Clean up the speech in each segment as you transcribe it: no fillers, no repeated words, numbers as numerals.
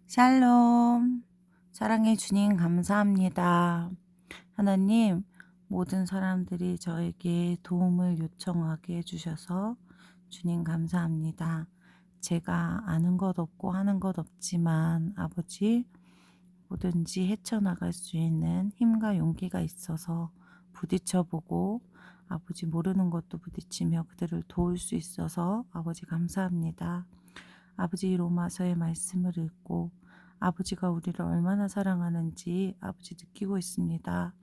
샬롬. 사랑해 주님 감사합니다. 하나님, 모든 사람들이 저에게 도움을 요청하게 해주셔서 주님 감사합니다. 제가 아는 것 없고 하는 것 없지만 아버지, 뭐든지 헤쳐나갈 수 있는 힘과 용기가 있어서 부딪혀보고 아버지 모르는 것도 부딪히며 그들을 도울 수 있어서 아버지 감사합니다. 아버지 로마서의 말씀을 읽고 아버지가 우리를 얼마나 사랑하는지 아버지 느끼고 있습니다.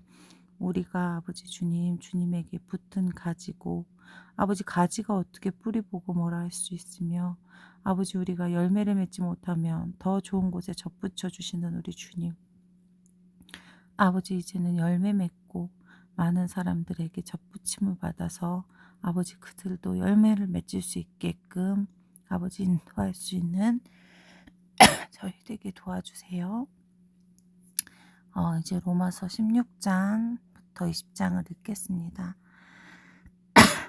우리가 아버지 주님에게 붙은 가지고 아버지 가지가 어떻게 뿌리 보고 뭐라 할 수 있으며 아버지 우리가 열매를 맺지 못하면 더 좋은 곳에 접붙여 주시는 우리 주님. 아버지 이제는 열매 맺고 많은 사람들에게 접붙임을 받아서 아버지 그들도 열매를 맺을 수 있게끔 아버지 인도할 수 있는 저희에게 도와주세요. 이제 로마서 16장부터 20장을 읽겠습니다.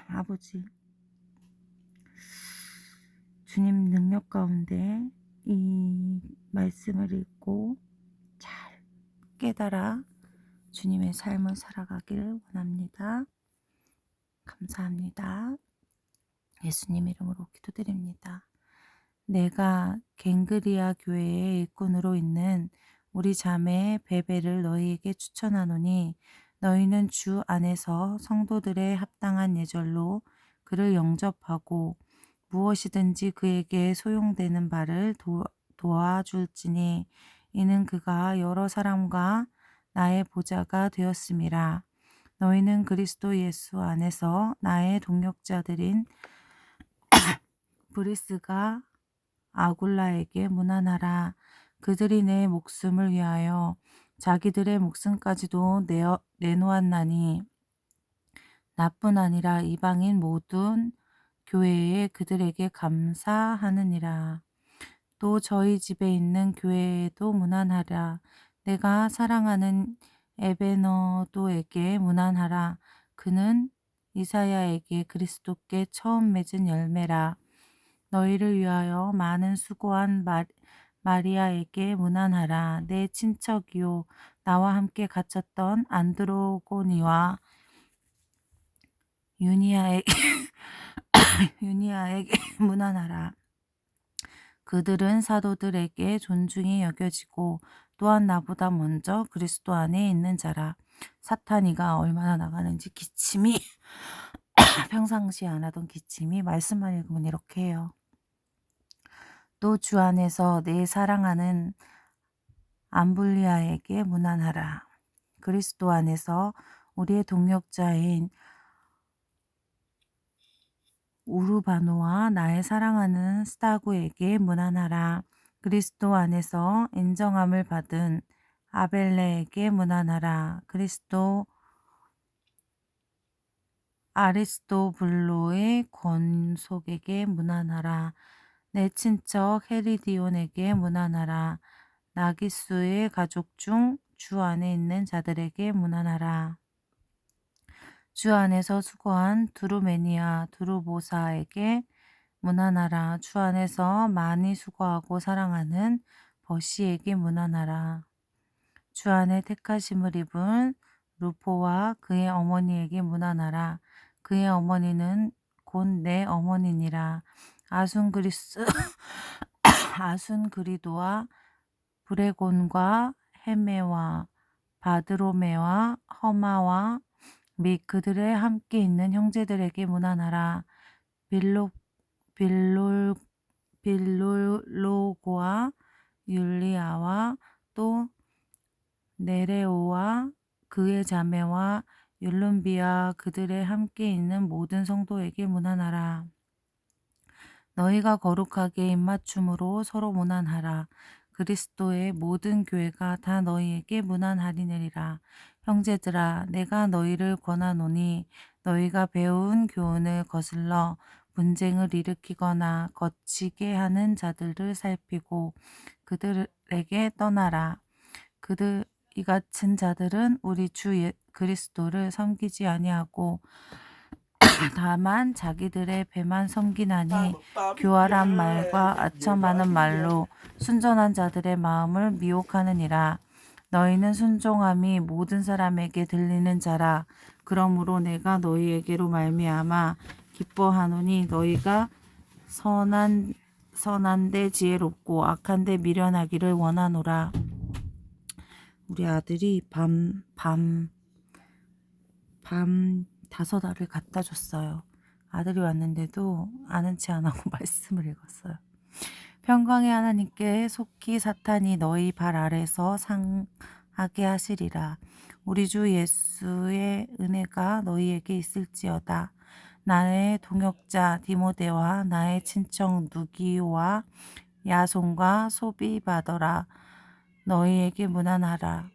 아버지, 주님 능력 가운데 이 말씀을 읽고 잘 깨달아 주님의 삶을 살아가기를 원합니다. 감사합니다. 예수님 이름으로 기도드립니다. 내가 갱그리아 교회의 일꾼으로 있는 우리 자매 베베를 너희에게 추천하노니 너희는 주 안에서 성도들의 합당한 예절로 그를 영접하고 무엇이든지 그에게 소용되는 바를 도와줄지니 이는 그가 여러 사람과 나의 보좌가 되었음이라. 너희는 그리스도 예수 안에서 나의 동역자들인 브리스가 아굴라에게 문안하라. 그들이 내 목숨을 위하여 자기들의 목숨까지도 내놓았나니 나뿐 아니라 이방인 모든 교회에 그들에게 감사하느니라. 또 저희 집에 있는 교회에도 문안하라. 내가 사랑하는 에베너도에게 문안하라. 그는 이사야에게 그리스도께 처음 맺은 열매라. 너희를 위하여 많은 수고한 마리아에게 문안하라. 내 친척이요 나와 함께 갇혔던 안드로고니와 유니아에게 유니아에게 문안하라. 그들은 사도들에게 존중이 여겨지고 또한 나보다 먼저 그리스도 안에 있는 자라. 사탄이가 얼마나 나가는지 기침이 평상시에 안 하던 기침이 말씀만 읽으면 이렇게 해요. 또 주 안에서 내 사랑하는 암블리아에게 문안하라. 그리스도 안에서 우리의 동역자인 우르바노와 나의 사랑하는 스타구에게 문안하라. 그리스도 안에서 인정함을 받은 아벨레에게 문안하라. 그리스도 아리스토블로의 권속에게 문안하라. 내 친척 헤리디온에게 문안하라. 나기수의 가족 중 주 안에 있는 자들에게 문안하라. 주 안에서 수고한 두루메니아 두루보사에게 문안하라. 주 안에서 많이 수고하고 사랑하는 버시에게 문안하라. 주 안에 택하심을 입은 루포와 그의 어머니에게 문안하라. 그의 어머니는 곧 내 어머니니라. 아순그리도와 브레곤과 헤메와 바드로메와 허마와 및 그들의 함께 있는 형제들에게 문안하라. 빌로 빌로로고와 율리아와 또 네레오와 그의 자매와 율lum비아 그들의 함께 있는 모든 성도에게 문안하라. 너희가 거룩하게 입맞춤으로 서로 문안하라. 그리스도의 모든 교회가 다 너희에게 문안하리니라. 형제들아, 내가 너희를 권하노니 너희가 배운 교훈을 거슬러 분쟁을 일으키거나 거치게 하는 자들을 살피고 그들에게 떠나라. 이 같은 자들은 우리 주 그리스도를 섬기지 아니하고 다만 자기들의 배만 섬기나니 교활한 말과 아첨하는 말로 순전한 자들의 마음을 미혹하느니라. 너희는 순종함이 모든 사람에게 들리는 자라. 그러므로 내가 너희에게로 말미암아 기뻐하노니 너희가 선한데 지혜롭고 악한데 미련하기를 원하노라. 우리 아들이 밤 5알을 갖다 줬어요. 아들이 왔는데도 아는 체 안 하고 말씀을 읽었어요. 평강의 하나님께 속히 사탄이 너희 발 아래서 상하게 하시리라. 우리 주 예수의 은혜가 너희에게 있을지어다. 나의 동역자 디모데와 나의 친척 누기와 야손과 소비바더라. 너희에게 문안하라.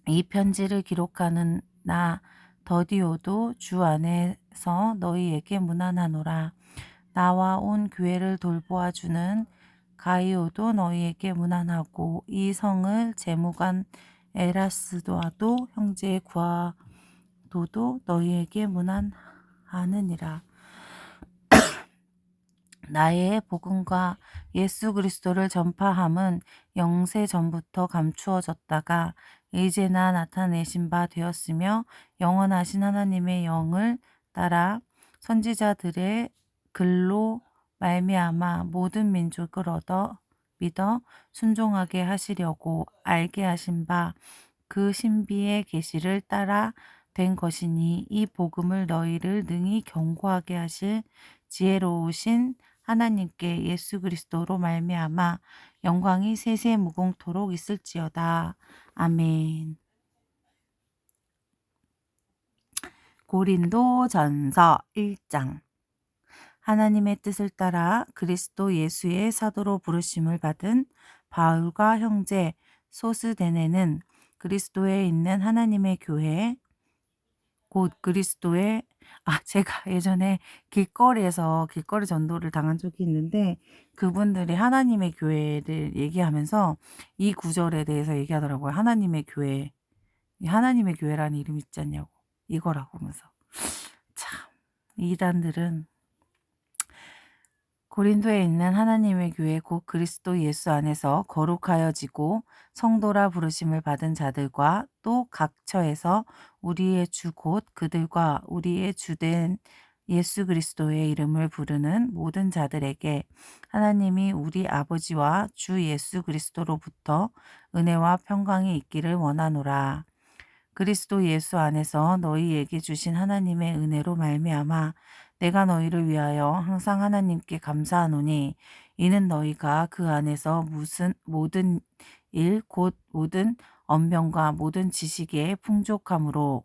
이 편지를 기록하는 나 더디오도 주 안에서 너희에게 문안하노라. 나와 온 교회를 돌보아 주는 가이오도 너희에게 문안하고 이 성을 재무관 에라스도아도 형제의 구하도도 너희에게 문안하느니라. 나의 복음과 예수 그리스도를 전파함은 영세 전부터 감추어졌다가 이제나 나타내신 바 되었으며 영원하신 하나님의 영을 따라 선지자들의 글로 말미암아 모든 민족을 믿어 순종하게 하시려고 알게 하신 바 그 신비의 계시를 따라 된 것이니 이 복음을 너희를 능히 경고하게 하실 지혜로우신 하나님께 예수 그리스도로 말미암아 영광이 세세 무궁토록 있을지어다. 아멘. 고린도전서 1장. 하나님의 뜻을 따라 그리스도 예수의 사도로 부르심을 받은 바울과 형제 소스데네는 그리스도에 있는 하나님의 교회 곧 그리스도의 제가 예전에 길거리에서 길거리 전도를 당한 적이 있는데 그분들이 하나님의 교회를 얘기하면서 이 구절에 대해서 얘기하더라고요. 하나님의 교회. 하나님의 교회라는 이름 있지 않냐고. 이거라고 하면서. 참 이단들은 고린도에 있는 하나님의 교회 곧 그리스도 예수 안에서 거룩하여지고 성도라 부르심을 받은 자들과 또 각처에서 우리의 주 곧 그들과 우리의 주된 예수 그리스도의 이름을 부르는 모든 자들에게 하나님이 우리 아버지와 주 예수 그리스도로부터 은혜와 평강이 있기를 원하노라. 그리스도 예수 안에서 너희에게 주신 하나님의 은혜로 말미암아 내가 너희를 위하여 항상 하나님께 감사하노니 이는 너희가 그 안에서 모든 일 곧 모든 언변과 모든 지식의 풍족함으로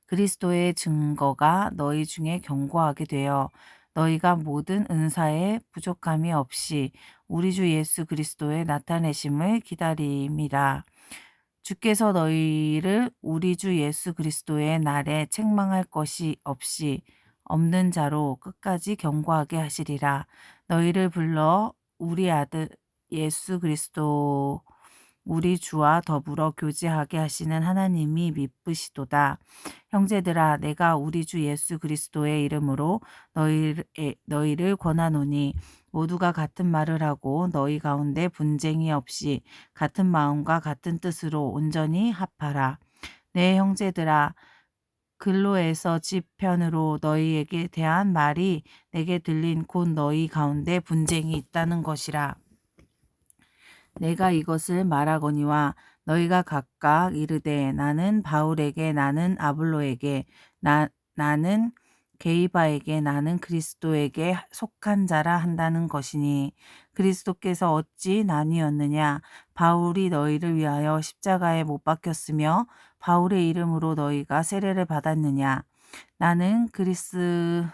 그리스도의 증거가 너희 중에 견고하게 되어 너희가 모든 은사에 부족함이 없이 우리 주 예수 그리스도의 나타내심을 기다림이라. 주께서 너희를 우리 주 예수 그리스도의 날에 책망할 것이 없이 없는 자로 끝까지 견고하게 하시리라. 너희를 불러 우리 아들 예수 그리스도 우리 주와 더불어 교제하게 하시는 하나님이 미쁘시도다. 형제들아 내가 우리 주 예수 그리스도의 이름으로 너희를 권하노니 모두가 같은 말을 하고 너희 가운데 분쟁이 없이 같은 마음과 같은 뜻으로 온전히 합하라. 내 형제들아 근로에서 집편으로 너희에게 대한 말이 내게 들린 곧 너희 가운데 분쟁이 있다는 것이라. 내가 이것을 말하거니와 너희가 각각 이르되 나는 바울에게 나는 아볼로에게 나는 게이바에게 나는 그리스도에게 속한 자라 한다는 것이니 그리스도께서 어찌 나뉘었느냐. 바울이 너희를 위하여 십자가에 못 박혔으며 바울의 이름으로 너희가 세례를 받았느냐. 나는 그리스보와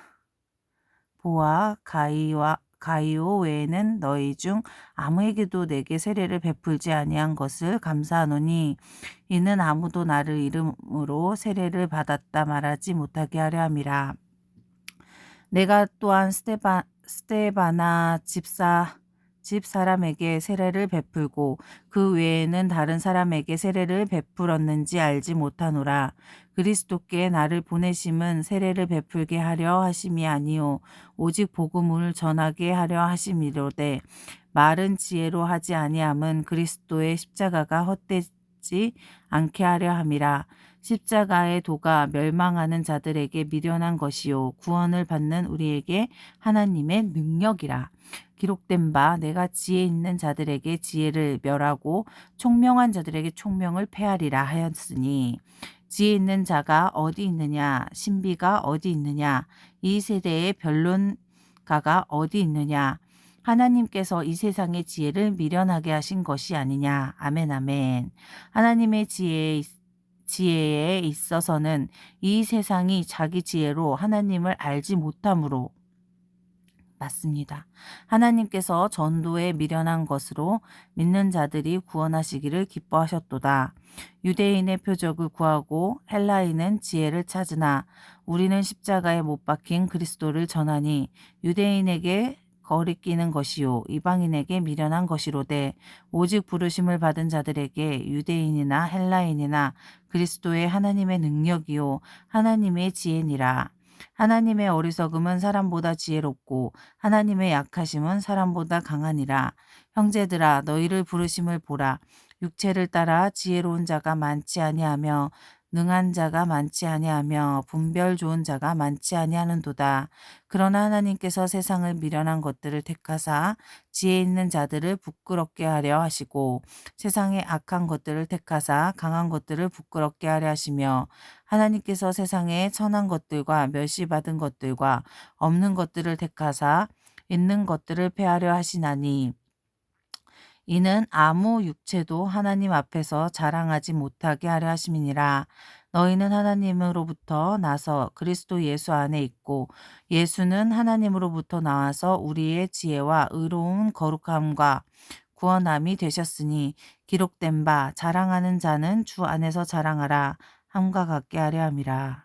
가이오 외에는 너희 중 아무에게도 내게 세례를 베풀지 아니한 것을 감사하노니 이는 아무도 나를 이름으로 세례를 받았다 말하지 못하게 하려 함이라. 내가 또한 스테바나 집사 집 사람에게 세례를 베풀고 그 외에는 다른 사람에게 세례를 베풀었는지 알지 못하노라. 그리스도께 나를 보내심은 세례를 베풀게 하려 하심이 아니요 오직 복음을 전하게 하려 하심이로되 말은 지혜로 하지 아니함은 그리스도의 십자가가 헛되지 않게 하려 함이라. 십자가의 도가 멸망하는 자들에게 미련한 것이요 구원을 받는 우리에게 하나님의 능력이라. 기록된 바 내가 지혜 있는 자들에게 지혜를 멸하고 총명한 자들에게 총명을 패하리라 하였으니 지혜 있는 자가 어디 있느냐 신비가 어디 있느냐 이 세대의 변론가가 어디 있느냐 하나님께서 이 세상의 지혜를 미련하게 하신 것이 아니냐. 아멘 아멘. 하나님의 지혜에 있어서는 이 세상이 자기 지혜로 하나님을 알지 못함으로 맞습니다. 하나님께서 전도에 미련한 것으로 믿는 자들이 구원하시기를 기뻐하셨도다. 유대인의 표적을 구하고 헬라인은 지혜를 찾으나 우리는 십자가에 못 박힌 그리스도를 전하니 유대인에게 거리끼는 것이요 이방인에게 미련한 것이로되 오직 부르심을 받은 자들에게 유대인이나 헬라인이나 그리스도의 하나님의 능력이요 하나님의 지혜니라. 하나님의 어리석음은 사람보다 지혜롭고 하나님의 약하심은 사람보다 강하니라. 형제들아 너희를 부르심을 보라. 육체를 따라 지혜로운 자가 많지 아니하며 능한 자가 많지 아니하며 분별 좋은 자가 많지 아니하는도다. 그러나 하나님께서 세상을 미련한 것들을 택하사 지혜 있는 자들을 부끄럽게 하려 하시고 세상의 악한 것들을 택하사 강한 것들을 부끄럽게 하려 하시며 하나님께서 세상의 천한 것들과 멸시받은 것들과 없는 것들을 택하사 있는 것들을 패하려 하시나니 이는 아무 육체도 하나님 앞에서 자랑하지 못하게 하려 하심이니라. 너희는 하나님으로부터 나서 그리스도 예수 안에 있고 예수는 하나님으로부터 나와서 우리의 지혜와 의로운 거룩함과 구원함이 되셨으니 기록된 바 자랑하는 자는 주 안에서 자랑하라 함과 같게 하려 함이라.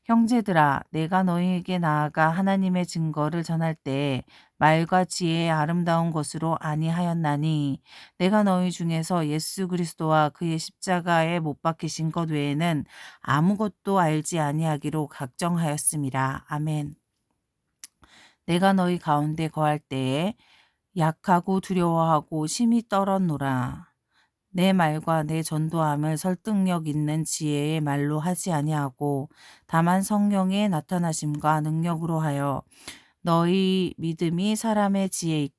형제들아 내가 너희에게 나아가 하나님의 증거를 전할 때에 말과 지혜의 아름다운 것으로 아니하였나니 내가 너희 중에서 예수 그리스도와 그의 십자가에 못 박히신 것 외에는 아무것도 알지 아니하기로 각정하였음이라. 아멘. 내가 너희 가운데 거할 때에 약하고 두려워하고 심히 떨었노라. 내 말과 내 전도함을 설득력 있는 지혜의 말로 하지 아니하고 다만 성령의 나타나심과 능력으로 하여 너희 믿음이 사람의 지혜에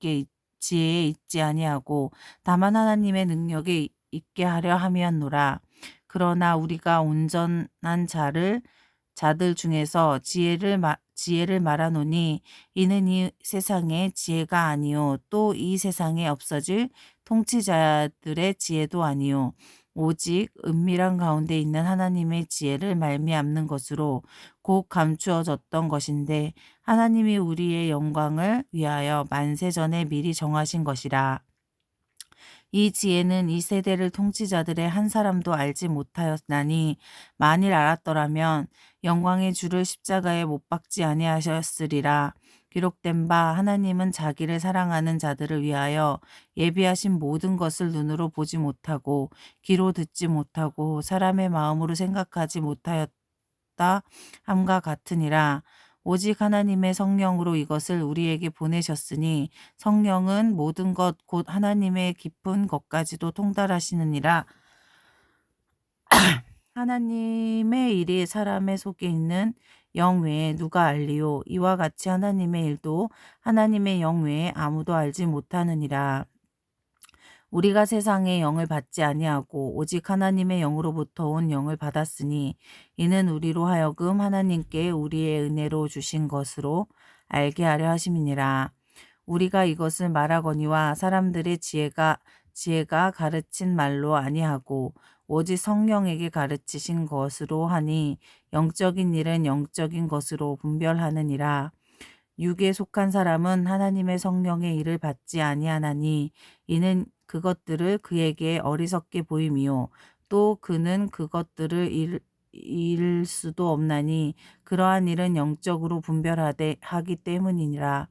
있지 아니하고 다만 하나님의 능력에 있게 하려 함이었노라. 그러나 우리가 온전한 자들 중에서 지혜를 말하노니 이는 이 세상의 지혜가 아니요 또 이 세상에 없어질 통치자들의 지혜도 아니요 오직 은밀한 가운데 있는 하나님의 지혜를 말미암는 것으로 곧 감추어졌던 것인데 하나님이 우리의 영광을 위하여 만세 전에 미리 정하신 것이라. 이 지혜는 이 세대를 통치자들의 한 사람도 알지 못하였나니 만일 알았더라면 영광의 주를 십자가에 못 박지 아니하셨으리라. 기록된 바 하나님은 자기를 사랑하는 자들을 위하여 예비하신 모든 것을 눈으로 보지 못하고 귀로 듣지 못하고 사람의 마음으로 생각하지 못하였다 함과 같으니라. 오직 하나님의 성령으로 이것을 우리에게 보내셨으니 성령은 모든 것 곧 하나님의 깊은 것까지도 통달하시느니라. 하나님의 일이 사람의 속에 있는 영 외에 누가 알리요 이와 같이 하나님의 일도 하나님의 영 외에 아무도 알지 못하느니라. 우리가 세상의 영을 받지 아니하고 오직 하나님의 영으로부터 온 영을 받았으니 이는 우리로 하여금 하나님께 우리의 은혜로 주신 것으로 알게 하려 하심이니라. 우리가 이것을 말하거니와 사람들의 지혜가 가르친 말로 아니하고 오직 성령에게 가르치신 것으로 하니 영적인 일은 영적인 것으로 분별하느니라. 육에 속한 사람은 하나님의 성령의 일을 받지 아니하나니 이는 그것들을 그에게 어리석게 보임이요 또 그는 그것들을 잃을 수도 없나니 그러한 일은 영적으로 분별하기 때문이니라.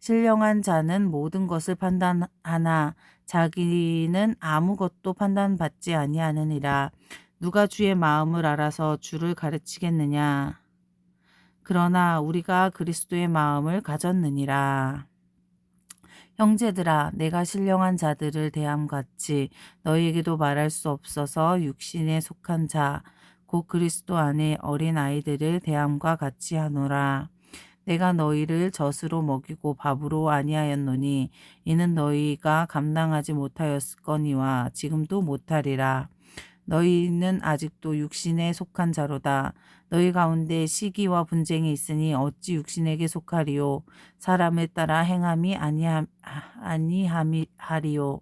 신령한 자는 모든 것을 판단하나 자기는 아무것도 판단받지 아니하느니라. 누가 주의 마음을 알아서 주를 가르치겠느냐. 그러나 우리가 그리스도의 마음을 가졌느니라. 형제들아, 내가 신령한 자들을 대함같이 너희에게도 말할 수 없어서 육신에 속한 자, 곧 그리스도 안에 어린 아이들을 대함과 같이 하노라. 내가 너희를 젖으로 먹이고 밥으로 아니하였노니 이는 너희가 감당하지 못하였거니와 지금도 못하리라. 너희는 아직도 육신에 속한 자로다. 너희 가운데 시기와 분쟁이 있으니 어찌 육신에게 속하리요. 사람을 따라 행함이 아니하리요.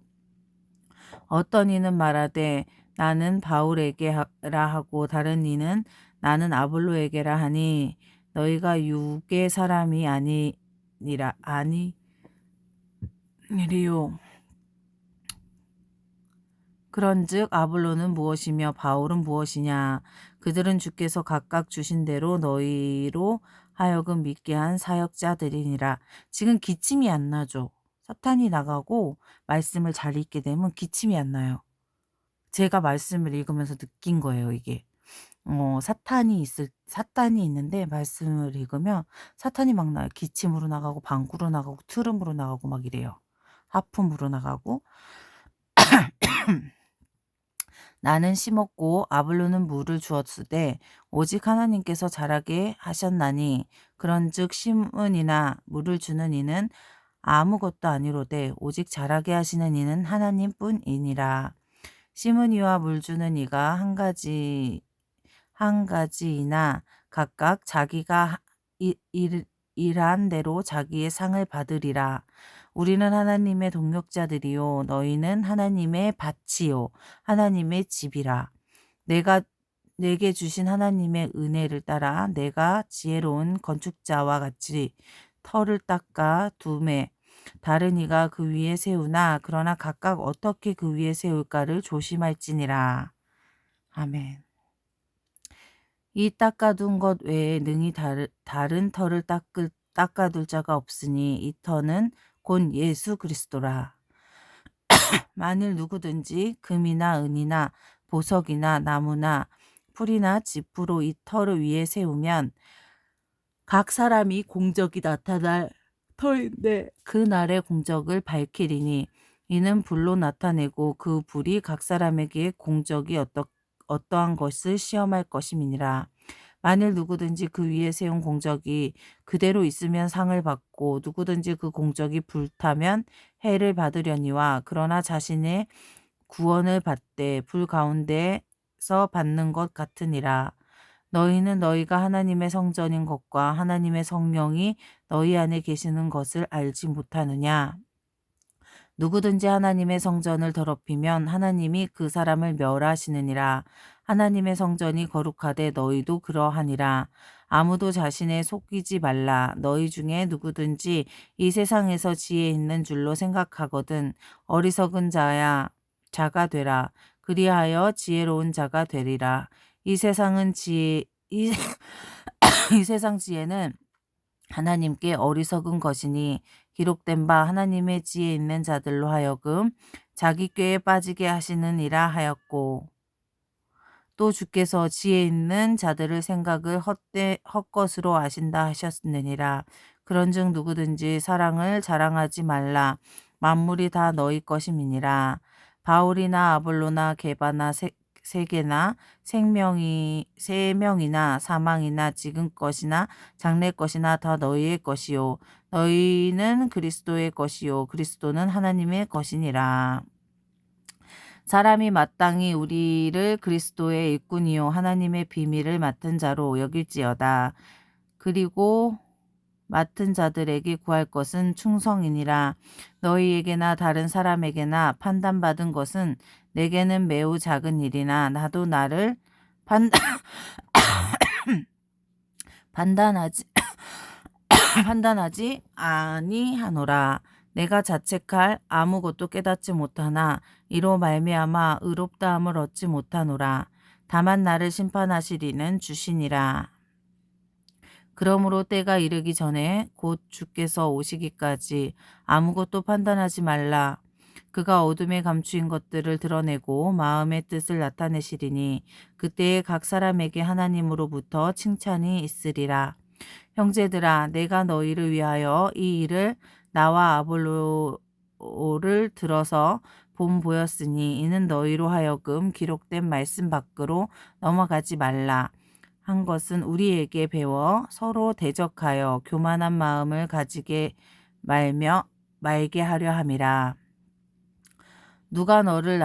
어떤 이는 말하되 나는 바울에게라 하고 다른 이는 나는 아볼로에게라 하니 너희가 육의 사람이 아니리요. 그런즉 아볼로는 무엇이며 바울은 무엇이냐. 그들은 주께서 각각 주신 대로 너희로 하여금 믿게 한 사역자들이니라. 지금 기침이 안 나죠. 사탄이 나가고 말씀을 잘 읽게 되면 기침이 안 나요. 제가 말씀을 읽으면서 느낀 거예요, 이게. 사탄이 있는데 말씀을 읽으면 사탄이 막 나요. 기침으로 나가고 방구로 나가고 트름으로 나가고 막 이래요. 하품으로 나가고. 나는 심었고 아볼로는 물을 주었으되 오직 하나님께서 자라게 하셨나니 그런즉 심은 이나 물을 주는 이는 아무것도 아니로되 오직 자라게 하시는 이는 하나님뿐이니라. 심은 이와 물 주는 이가 한 가지이나 각각 자기가 일한 대로 자기의 상을 받으리라. 우리는 하나님의 동역자들이요 너희는 하나님의 밭이요 하나님의 집이라. 내게 주신 하나님의 은혜를 따라 내가 지혜로운 건축자와 같이 터를 닦아 두매 다른 이가 그 위에 세우나 그러나 각각 어떻게 그 위에 세울까를 조심할지니라. 아멘. 이 닦아둔 것 외에 능히 다른 터를 닦아둘 자가 없으니 이 터는 곧 예수 그리스도라. 만일 누구든지 금이나 은이나 보석이나 나무나 풀이나 지푸로 이 터를 위에 세우면 각 사람이 공적이 나타날 터인데 그 날의 공적을 밝히리니 이는 불로 나타내고 그 불이 각 사람에게 공적이 어떠한 것을 시험할 것임이니라. 만일 누구든지 그 위에 세운 공적이 그대로 있으면 상을 받고 누구든지 그 공적이 불타면 해를 받으려니와 그러나 자신의 구원을 받되 불 가운데서 받는 것 같으니라. 너희는 너희가 하나님의 성전인 것과 하나님의 성령이 너희 안에 계시는 것을 알지 못하느냐. 누구든지 하나님의 성전을 더럽히면 하나님이 그 사람을 멸하시느니라. 하나님의 성전이 거룩하되 너희도 그러하니라. 아무도 자신에 속이지 말라. 너희 중에 누구든지 이 세상에서 지혜 있는 줄로 생각하거든 어리석은 자가 되라. 그리하여 지혜로운 자가 되리라. 이 세상 지혜는 하나님께 어리석은 것이니 기록된 바 하나님의 지혜 있는 자들로 하여금 자기 꾀에 빠지게 하시느니라 하였고 또 주께서 지혜 있는 자들의 생각을 헛것으로 아신다 하셨느니라. 그런즉 누구든지 사랑을 자랑하지 말라. 만물이 다 너희 것임이니라. 바울이나 아볼로나 게바나 세계나 생명이나 사망이나 지금 것이나 장래 것이나 다 너희의 것이요 너희는 그리스도의 것이요 그리스도는 하나님의 것이니라. 사람이 마땅히 우리를 그리스도의 일꾼이요 하나님의 비밀을 맡은 자로 여길지어다. 그리고 맡은 자들에게 구할 것은 충성이니라. 너희에게나 다른 사람에게나 판단받은 것은 내게는 매우 작은 일이나 나도 나를 판단하지 아니하노라. 내가 자책할 아무것도 깨닫지 못하나 이로 말미암아 의롭다함을 얻지 못하노라. 다만 나를 심판하시리는 주시니라. 그러므로 때가 이르기 전에 곧 주께서 오시기까지 아무것도 판단하지 말라. 그가 어둠에 감추인 것들을 드러내고 마음의 뜻을 나타내시리니 그때에 각 사람에게 하나님으로부터 칭찬이 있으리라. 형제들아, 내가 너희를 위하여 이 일을 나와 아볼로를 들어서 본보였으니 이는 너희로 하여금 기록된 말씀 밖으로 넘어가지 말라 한 것은 우리에게 배워 서로 대적하여 교만한 마음을 가지게 말게 하려 함이라. 누가 너를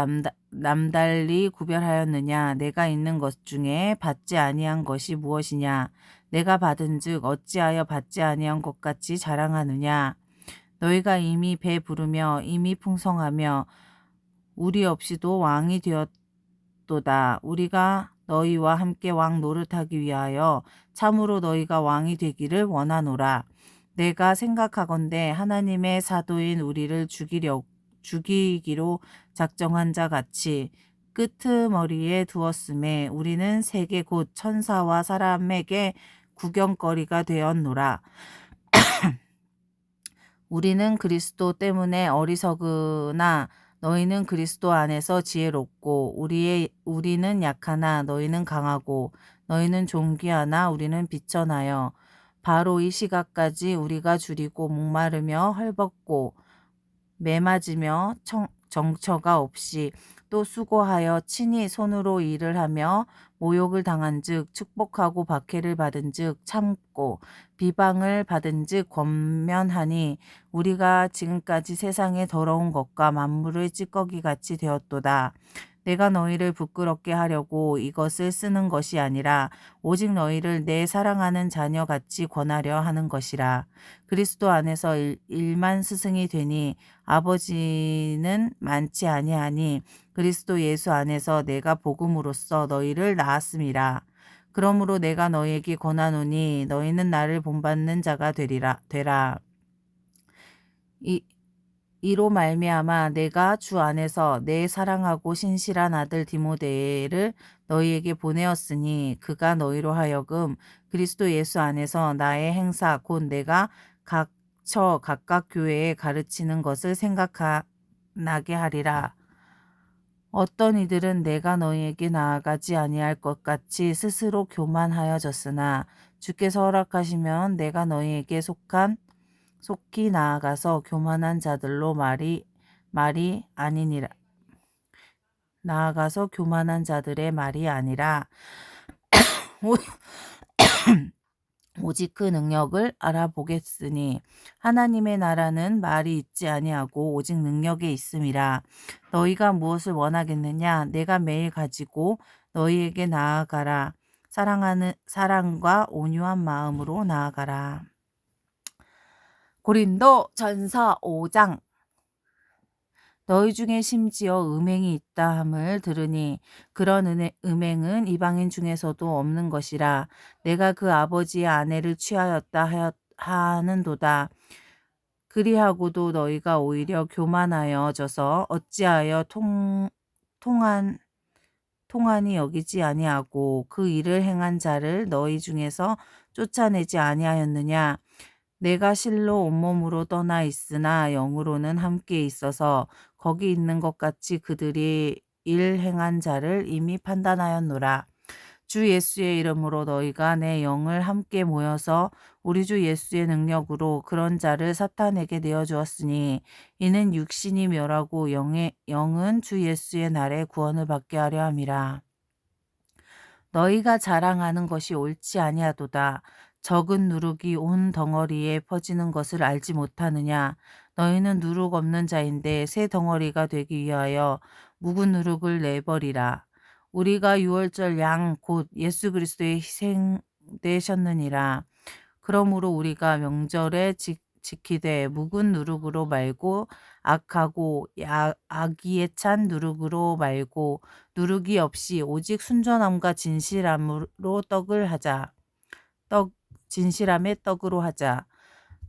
남달리 구별하였느냐? 내가 있는 것 중에 받지 아니한 것이 무엇이냐? 내가 받은즉 어찌하여 받지 아니한 것 같이 자랑하느냐? 너희가 이미 배부르며 이미 풍성하며 우리 없이도 왕이 되었도다. 우리가 너희와 함께 왕 노릇하기 위하여 참으로 너희가 왕이 되기를 원하노라. 내가 생각하건대 하나님의 사도인 우리를 죽이기로 작정한 자 같이 끄트머리에 두었음에 우리는 세계 곧 천사와 사람에게 구경거리가 되었노라. 우리는 그리스도 때문에 어리석으나 너희는 그리스도 안에서 지혜롭고 우리는 약하나 너희는 강하고 너희는 존귀하나 우리는 비천하여 바로 이 시각까지 우리가 줄이고 목마르며 헐벗고 매맞으며 정처가 없이 또 수고하여 친히 손으로 일을 하며 모욕을 당한즉 축복하고 박해를 받은즉 참고 비방을 받은즉 권면하니 우리가 지금까지 세상의 더러운 것과 만물의 찌꺼기 같이 되었도다. 내가 너희를 부끄럽게 하려고 이것을 쓰는 것이 아니라 오직 너희를 내 사랑하는 자녀같이 권하려 하는 것이라. 그리스도 안에서 일만 스승이 되니 아버지는 많지 아니하니 그리스도 예수 안에서 내가 복음으로써 너희를 낳았음이라. 그러므로 내가 너희에게 권하노니 너희는 나를 본받는 자가 되라. 이로 말미암아 내가 주 안에서 내 사랑하고 신실한 아들 디모데를 너희에게 보내었으니 그가 너희로 하여금 그리스도 예수 안에서 나의 행사 곧 내가 각각 교회에 가르치는 것을 생각나게 하리라. 어떤 이들은 내가 너희에게 나아가지 아니할 것 같이 스스로 교만하여졌으나 주께서 허락하시면 내가 너희에게 속히 나아가서 교만한 자들로 말이 아니니라. 나아가서 교만한 자들의 말이 아니라 오직 그 능력을 알아보겠으니 하나님의 나라는 말이 있지 아니하고 오직 능력에 있음이라. 너희가 무엇을 원하겠느냐? 내가 매일 가지고 너희에게 나아가라. 사랑과 온유한 마음으로 나아가라. 고린도 전서 5장. 너희 중에 심지어 음행이 있다 함을 들으니 그런 음행은 이방인 중에서도 없는 것이라. 내가 그 아버지의 아내를 취하였다 하는도다. 그리하고도 너희가 오히려 교만하여져서 어찌하여 통한이 여기지 아니하고 그 일을 행한 자를 너희 중에서 쫓아내지 아니하였느냐. 내가 실로 온몸으로 떠나 있으나 영으로는 함께 있어서 거기 있는 것 같이 그들이 일 행한 자를 이미 판단하였노라. 주 예수의 이름으로 너희가 내 영을 함께 모여서 우리 주 예수의 능력으로 그런 자를 사탄에게 내어주었으니 이는 육신이 멸하고 영은 주 예수의 날에 구원을 받게 하려 함이라. 너희가 자랑하는 것이 옳지 아니하도다. 적은 누룩이 온 덩어리에 퍼지는 것을 알지 못하느냐. 너희는 누룩 없는 자인데 새 덩어리가 되기 위하여 묵은 누룩을 내버리라. 우리가 유월절 양 곧 예수 그리스도의 희생되셨느니라. 그러므로 우리가 명절에 지키되 묵은 누룩으로 말고 악하고 악의에 찬 누룩으로 말고 누룩이 없이 오직 순전함과 진실함으로 진실함의 떡으로 하자.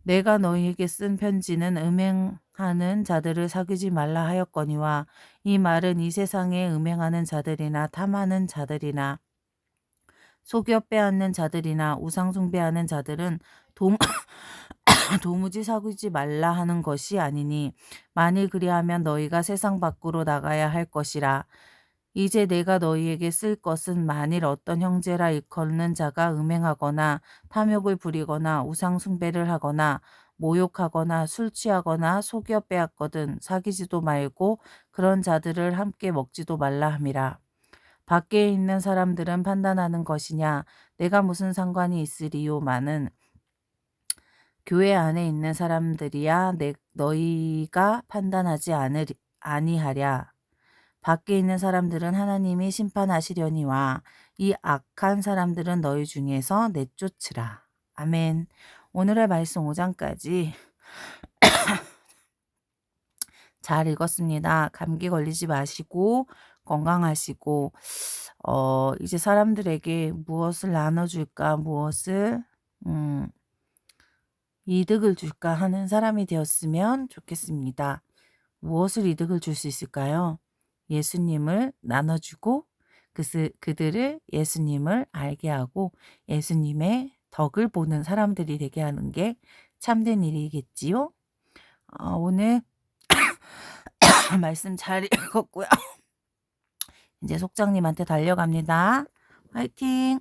내가 너희에게 쓴 편지는 음행하는 자들을 사귀지 말라 하였거니와 이 말은 이 세상에 음행하는 자들이나 탐하는 자들이나 속여 빼앗는 자들이나 우상 숭배하는 자들은 도, 도무지 사귀지 말라 하는 것이 아니니 만일 그리하면 너희가 세상 밖으로 나가야 할 것이라. 이제 내가 너희에게 쓸 것은 만일 어떤 형제라 일컫는 자가 음행하거나 탐욕을 부리거나 우상 숭배를 하거나 모욕하거나 술 취하거나 속여 빼앗거든 사귀지도 말고 그런 자들을 함께 먹지도 말라 함이라. 밖에 있는 사람들은 판단하는 것이냐 내가 무슨 상관이 있으리요마는 교회 안에 있는 사람들이야 너희가 판단하지 아니하랴. 밖에 있는 사람들은 하나님이 심판하시려니와 이 악한 사람들은 너희 중에서 내쫓으라. 아멘. 오늘의 말씀 5장까지 잘 읽었습니다. 감기 걸리지 마시고 건강하시고 이제 사람들에게 무엇을 나눠줄까 무엇을 이득을 줄까 하는 사람이 되었으면 좋겠습니다. 무엇을 이득을 줄 수 있을까요? 예수님을 나눠주고 그들을 예수님을 알게 하고 예수님의 덕을 보는 사람들이 되게 하는 게 참된 일이겠지요. 오늘 말씀 잘 읽었고요. 이제 속장님한테 달려갑니다. 화이팅!